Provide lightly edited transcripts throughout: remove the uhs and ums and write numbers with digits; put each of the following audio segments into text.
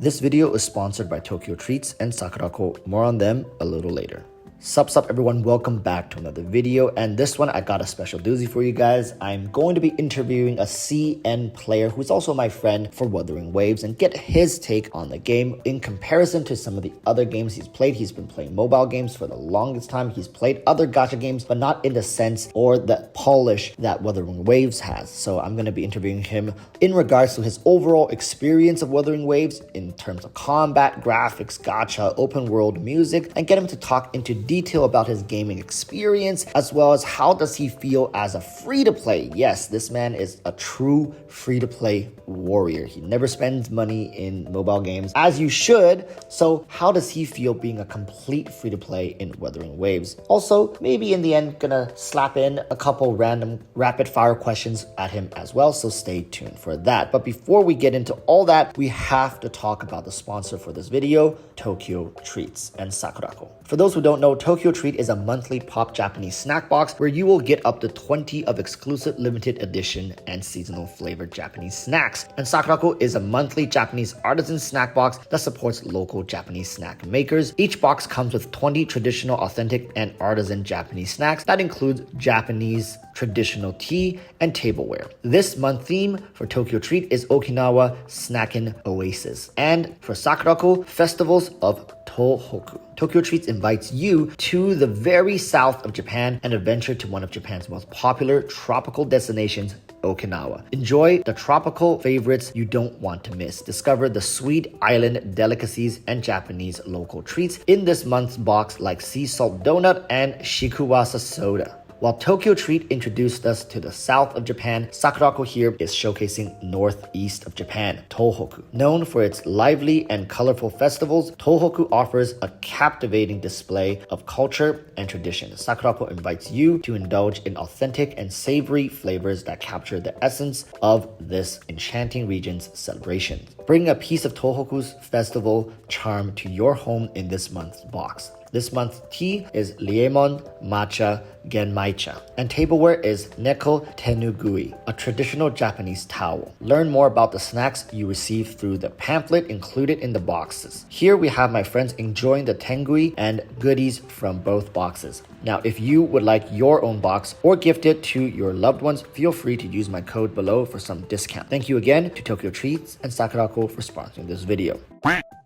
This video is sponsored by TokyoTreats and Sakuraco. More on them a little later. Sup everyone, welcome back to another video, and this one I got a special doozy for you guys. I'm going to be interviewing a CN player who's also my friend for Wuthering Waves and get his take on the game in comparison to some of the other games he's played. He's been playing mobile games for the longest time. He's played other gacha games, but not in the sense or the polish that Wuthering Waves has. So I'm going to be interviewing him in regards to his overall experience of Wuthering Waves in terms of combat, graphics, gacha, open world, music, and get him to talk into detail about his gaming experience, as well as how does he feel as a free-to-play. Yes, this man is a true free-to-play warrior. He never spends money in mobile games, as you should. So how does he feel being a complete free-to-play in Wuthering Waves? Also, maybe in the end, gonna slap in a couple random rapid-fire questions at him as well, so stay tuned for that. But before we get into all that, we have to talk about the sponsor for this video, TokyoTreats and Sakuraco. For those who don't know, TokyoTreat is a monthly pop Japanese snack box where you will get up to 20 of exclusive limited edition and seasonal flavored Japanese snacks. And Sakuraco is a monthly Japanese artisan snack box that supports local Japanese snack makers. Each box comes with 20 traditional, authentic, and artisan Japanese snacks that includes Japanese traditional tea and tableware. This month theme for TokyoTreat is Okinawa Snackin' Oasis, and for Sakuraco, Festivals of Tohoku. TokyoTreats invites you to the very south of Japan and adventure to one of Japan's most popular tropical destinations, Okinawa. Enjoy the tropical favorites you don't want to miss. Discover the sweet island delicacies and Japanese local treats in this month's box, like sea salt donut and shikuwasa soda. While TokyoTreat introduced us to the south of Japan, Sakuraco here is showcasing northeast of Japan, Tohoku. Known for its lively and colorful festivals, Tohoku offers a captivating display of culture and tradition. Sakuraco invites you to indulge in authentic and savory flavors that capture the essence of this enchanting region's celebration. Bring a piece of Tohoku's festival charm to your home in this month's box. This month's tea is Liemon Matcha Genmaicha, and tableware is Neko Tenugui, a traditional Japanese towel. Learn more about the snacks you receive through the pamphlet included in the boxes. Here we have my friends enjoying the tengui and goodies from both boxes. Now, if you would like your own box or gift it to your loved ones, feel free to use my code below for some discount. Thank you again to TokyoTreats and Sakuraco for sponsoring this video.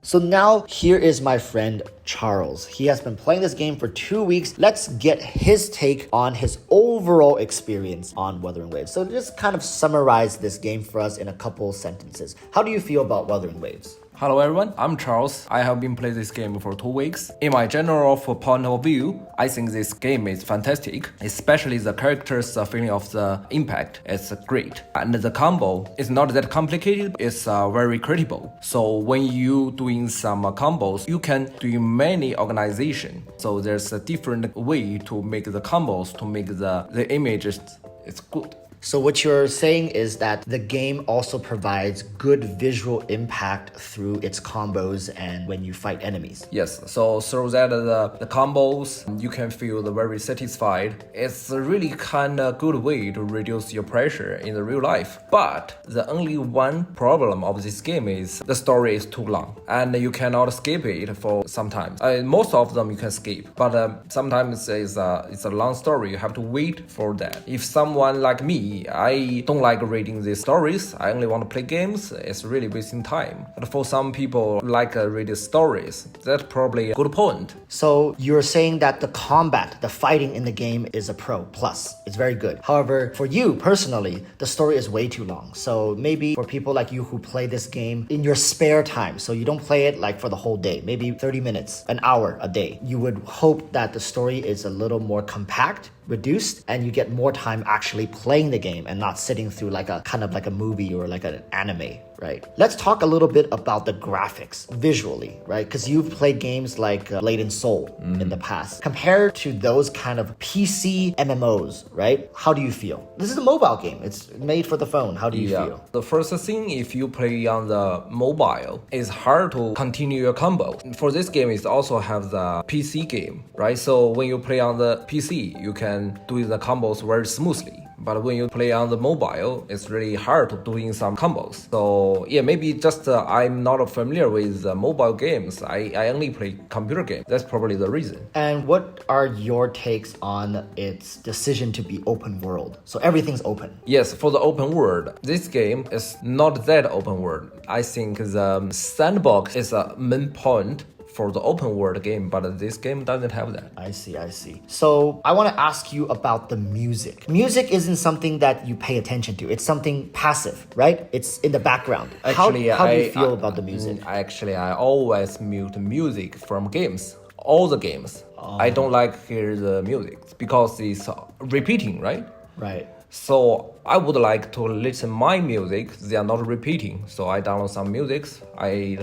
So now here is my friend Charles. He has been playing this game for 2 weeks. Let's get his take on his overall experience on Wuthering Waves. So just kind of summarize this game for us in a couple sentences. How do you feel about Wuthering Waves? Hello everyone, I'm Charles. I have been playing this game for 2 weeks. In my general point of view, I think this game is fantastic, especially the characters' feeling of the impact is great. And the combo is not that complicated, it's very credible. So when you doing some combos, you can do many organization. So there's a different way to make the combos, to make the images, it's good. So what you're saying is that the game also provides good visual impact through its combos and when you fight enemies. Yes, so through that the combos, you can feel very satisfied. It's a really kind of good way to reduce your pressure in the real life. But the only one problem of this game is the story is too long and you cannot skip it for sometimes. Most of them you can skip, but sometimes it's a long story. You have to wait for that. If someone like me, I don't like reading these stories. I only want to play games. It's really wasting time. But for some people like reading stories, that's probably a good point. So you're saying that the combat, the fighting in the game is a pro plus. It's very good. However, for you personally, the story is way too long. So maybe for people like you who play this game in your spare time, so you don't play it like for the whole day, maybe 30 minutes, an hour a day, you would hope that the story is a little more compact, reduced, and you get more time actually playing the game and not sitting through like a kind of like a movie or like an anime, right? Let's talk a little bit about the graphics visually, right? Because you've played games like Blade and Soul in the past. Compared to those kind of PC MMOs, right? How do you feel? This is a mobile game. It's made for the phone. How do you feel? The first thing, if you play on the mobile, it's hard to continue your combo. For this game, it also have the PC game, right? So when you play on the PC, you can do the combos very smoothly. But when you play on the mobile, it's really hard to doing some combos. So yeah, maybe just I'm not familiar with mobile games. I only play computer games. That's probably the reason. And what are your takes on its decision to be open world? So everything's open. Yes, for the open world, this game is not that open world. I think the sandbox is a main point for the open world game, but this game doesn't have that. I see. So I want to ask you about the music. Music isn't something that you pay attention to. It's something passive, right? It's in the background. Actually, how do you feel about the music? I always mute music from games. All the games. I don't like hear the music because it's repeating, right? Right. So I would like to listen my music. They are not repeating. So I download some musics. I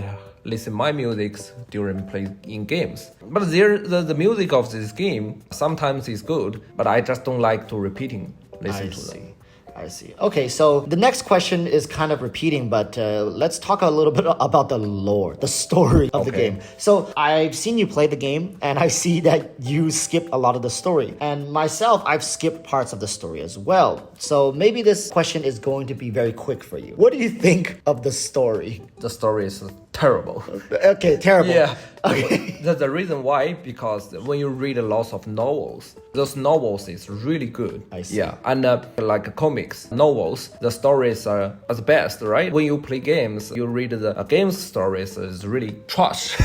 listen my music during playing games. But the music of this game sometimes is good, but I just don't like to listen to them. I see. Okay, so the next question is kind of repeating, but let's talk a little bit about the lore, the story of the game. So I've seen you play the game, and I see that you skip a lot of the story. And myself, I've skipped parts of the story as well. So maybe this question is going to be very quick for you. What do you think of the story? The story is terrible. Okay, terrible. Yeah. Okay. The reason why, because when you read a lot of novels, those novels is really good. I see. Yeah, and like comics, novels, the stories are the best, right? When you play games, you read the game's stories is really trash.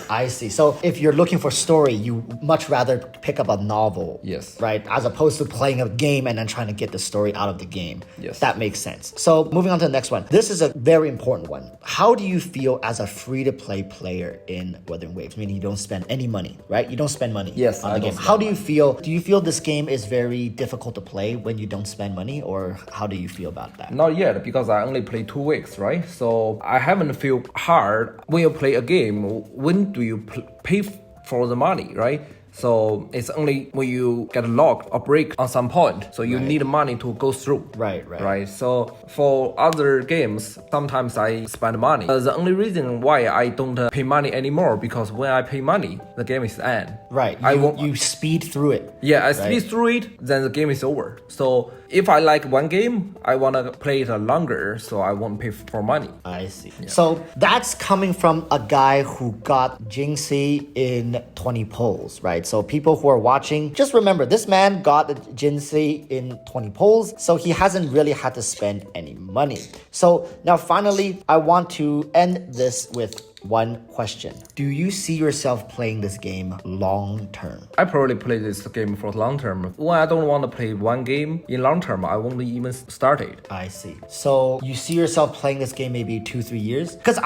I see. So if you're looking for story, you much rather pick up a novel. Yes. Right? As opposed to playing a game and then trying to get the story out of the game. Yes. That makes sense. So moving on to the next one. This is a very important one. How do you feel as a free-to-play player in Wuthering Waves? Meaning you don't spend any money, right? You don't spend money on the game. How do you feel? Do you feel this game is very difficult to play when you don't spend money, or how do you feel about that? Not yet, because I only play 2 weeks, right? So I haven't feel hard when you play a game. When do you pay for the money, right? So it's only when you get locked or break on some point. So you need money to go through. Right. So for other games, sometimes I spend money. The only reason why I don't pay money anymore, because when I pay money, the game is end. Right. You speed through it. Yeah, I speed through it, then the game is over. So if I like one game, I want to play it longer, so I won't pay for money. I see. Yeah. So that's coming from a guy who got Jinxie in 20 polls, right? So people who are watching, just remember, this man got Jinxie in 20 polls, so he hasn't really had to spend any money. So now finally, I want to end this with one question. Do you see yourself playing this game long term? I probably play this game for long term. When I don't want to play one game in long term, I won't even start it. I see. So you see yourself playing this game maybe 2-3 years? Because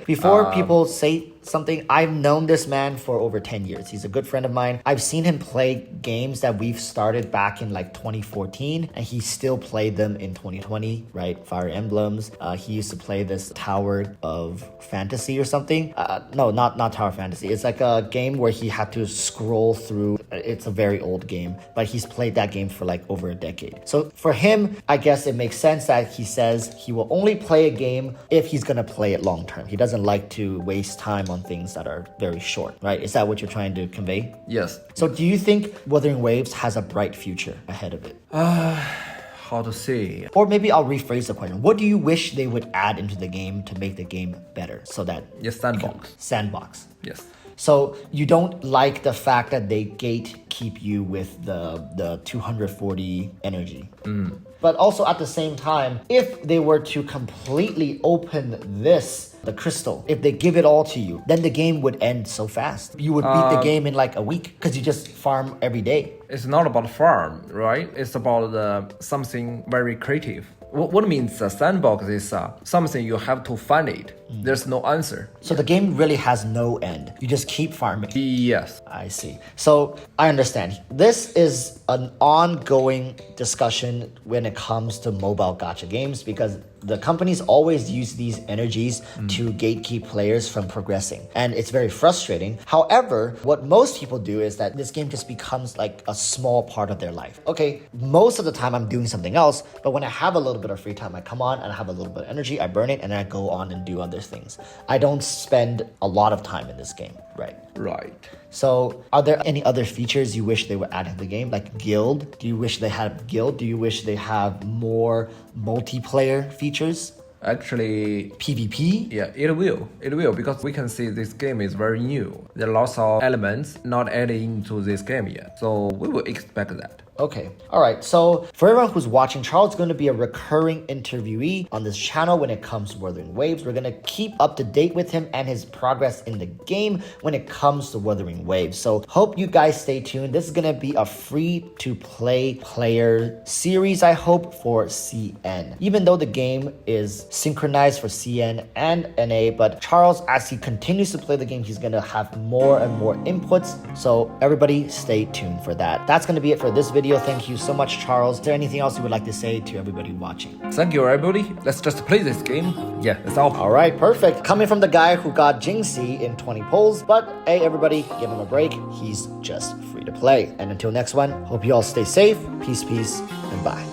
before people say something, I've known this man for over 10 years. He's a good friend of mine. I've seen him play games that we've started back in like 2014, and he still played them in 2020, right? Fire Emblems. He used to play this Tower of Fantasy or something. No, not Tower Fantasy. It's like a game where he had to scroll through. It's a very old game, but he's played that game for like over a decade. So for him, I guess it makes sense that he says he will only play a game if he's gonna play it long term. He doesn't like to waste time on things that are very short, right? Is that what you're trying to convey? Yes. So do you think Wuthering Waves has a bright future ahead of it? How to say? Or maybe I'll rephrase the question. What do you wish they would add into the game to make the game better so that... Yes, sandbox. Sandbox. Yes. So you don't like the fact that they gatekeep you with the 240 energy. But also at the same time, if they were to completely open the crystal, if they give it all to you, then the game would end so fast. You would beat the game in like a week because you just farm every day. It's not about farm, right? It's about something very creative. What means a sandbox is something you have to find it. There's no answer. So the game really has no end. You just keep farming. Yes. I see. So I understand. This is an ongoing discussion when it comes to mobile gacha games because the companies always use these energies to gatekeep players from progressing. And it's very frustrating. However, what most people do is that this game just becomes like a small part of their life. Okay, most of the time I'm doing something else, but when I have a little bit of free time, I come on and I have a little bit of energy, I burn it, and then I go on and do other things. I don't spend a lot of time in this game, right? Right. So are there any other features you wish they would add in the game? Like guild? Do you wish they had guild? Do you wish they have more multiplayer features? Actually, PvP? yeah, it will. It will, because we can see this game is very new. There are lots of elements not added into this game yet. So we will expect that. Okay. All right. So for everyone who's watching, Charles is going to be a recurring interviewee on this channel when it comes to Wuthering Waves. We're going to keep up to date with him and his progress in the game when it comes to Wuthering Waves. So hope you guys stay tuned. This is going to be a free-to-play player series, I hope, for CN. Even though the game is synchronized for CN and NA, but Charles, as he continues to play the game, he's going to have more and more inputs. So everybody stay tuned for that. That's going to be it for this video. Thank you so much, Charles. Is there anything else you would like to say to everybody watching? Thank you, everybody. Let's just play this game. Yeah, that's all. All right, perfect. Coming from the guy who got Jinxie in 20 polls, but hey, everybody, give him a break. He's just free to play. And until next one, hope you all stay safe. Peace, and bye.